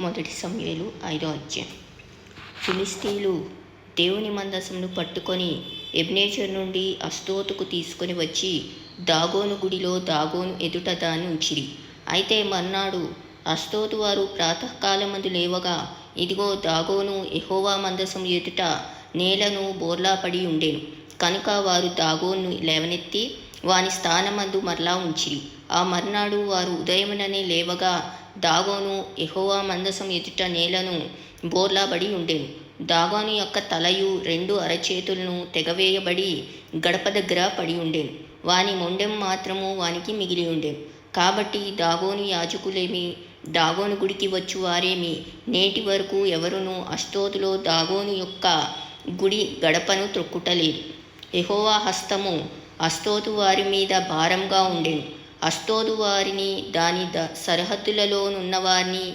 మొదటి సమూయేలు 5వ అధ్యాయం. ఫిలిష్తీయులు దేవుని మందసమును పట్టుకొని ఎబెనేజరు నుండి అస్తోతుకు తీసుకొని వచ్చి దాగోను గుడిలో దాగోను ఎదుట దాన్ని ఉంచిరి. అయితే మర్నాడు అస్తోతు వారు ప్రాతకాలమందు లేవగా, ఇదిగో దాగోను యెహోవా మందసము ఎదుట నేలను బోర్లాపడి ఉండెను. కనుక వారు దాగోను లేవనెత్తి వాని స్థానమందు మరలా ఉంచిరి. ఆ మర్నాడు వారు ఉదయముననే లేవగా, దాగోను యెహోవా మందసం ఎదుట నేలను బోర్లాబడి ఉండెను. దాగోను యొక్క తలయు 2 అరచేతులను తెగవేయబడి గడప దగ్గర పడి ఉండెను. వాని మొండెం మాత్రము వానికి మిగిలి ఉండెను. కాబట్టి దాగోను యాజకులేమి, దాగోను గుడికి వచ్చు వారేమి నేటి వరకు ఎవరునూ అష్టోతులో దాగోను యొక్క గుడి గడపను త్రొక్కుటలేదు. యెహోవా హస్తము అస్తోతు వారి మీద భారంగా ఉండెను. అస్తోతు వారిని దాని సరిహద్దులలోనున్నవారిని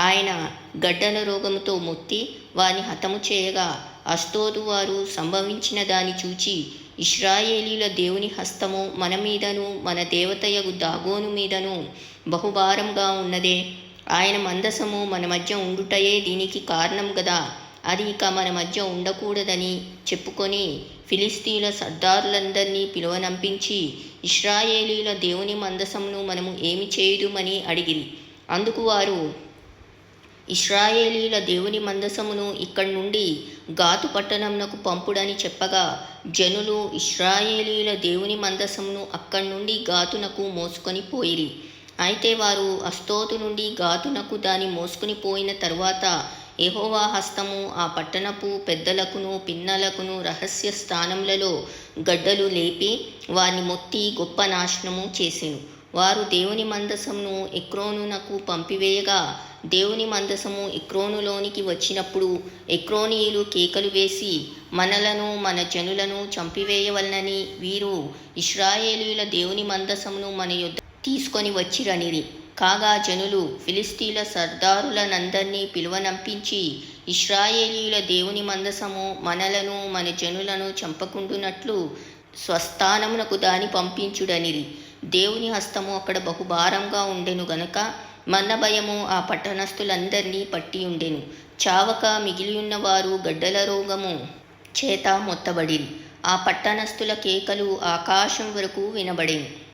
ఆయన గడ్డల రోగముతో మొత్తి వారిని హతము చేయగా, అస్తోతు వారు సంభవించిన దాన్ని చూచి, ఇశ్రాయేలీయుల దేవుని హస్తము మన మీదను మన దేవతయగు దాగోను మీదను బహుభారంగా ఉన్నదే. ఆయన మందసము మన మధ్య ఉండుటయే దీనికి కారణం గదా. అది ఇక మన మధ్య ఉండకూడదని చెప్పుకొని ఫిలిష్తీయుల సర్దారులందరినీ పిలువనంపించి, ఇశ్రాయేలీయుల దేవుని మందసమును మనము ఏమి చేయుదుమని అడిగిరి. అందుకు వారు, ఇశ్రాయేలీయుల దేవుని మందసమును ఇక్కడి నుండి గాతు పట్టణమునకు పంపుడని చెప్పగా, జనులు ఇశ్రాయేలీయుల దేవుని మందసమును అక్కడి నుండి గాతునకు మోసుకొని పోయిరి. అయితే వారు అస్తోతు నుండి గాతునకు దాన్ని మోసుకొని పోయిన తరువాత యెహోవా హస్తము ఆ పట్టణపు పెద్దలకును పిన్నలకును రహస్య స్థానములలో గడ్డలు లేపి వారిని మొత్తి గొప్ప నాశనము చేసెను. వారు దేవుని మందసమును ఎక్రోనునకు పంపివేయగా, దేవుని మందసము ఎక్రోనులోనికి వచ్చినప్పుడు ఎక్రోనీయులు కేకలు వేసి, మనలను మన జనులను చంపివేయవలనని వీరు ఇశ్రాయేలీయుల దేవుని మందసమును మన యొద్ద తీసుకొని వచ్చిరనిరి. కాగా జనులు ఫిలిష్తీయుల సర్దారులనందరినీ పిలువనంపించి, ఇశ్రాయేలీయుల దేవుని మందసము మనలను మన జనులను చంపకుండునట్లు స్వస్థానమునకు దాని పంపించుడనిరి. దేవుని హస్తము అక్కడ బహుభారంగా ఉండెను గనుక మరణభయము ఆ పట్టణస్థులందరినీ పట్టి ఉండెను. చావక మిగిలియున్న వారు గడ్డల రోగము చేత మొత్తబడిరి. ఆ పట్టణస్థుల కేకలు ఆకాశం వరకు వినబడెను.